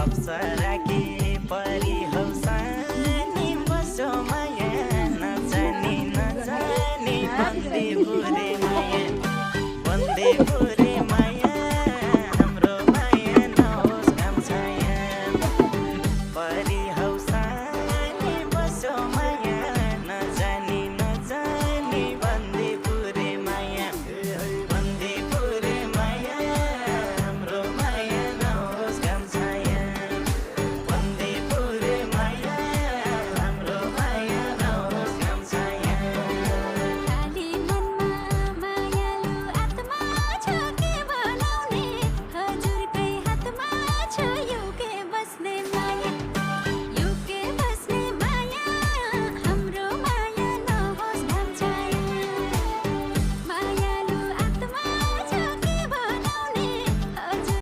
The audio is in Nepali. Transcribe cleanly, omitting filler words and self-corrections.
अप्सरा कि परी हौ सानी बसो माया नजानी नजानी भन्दी बुढी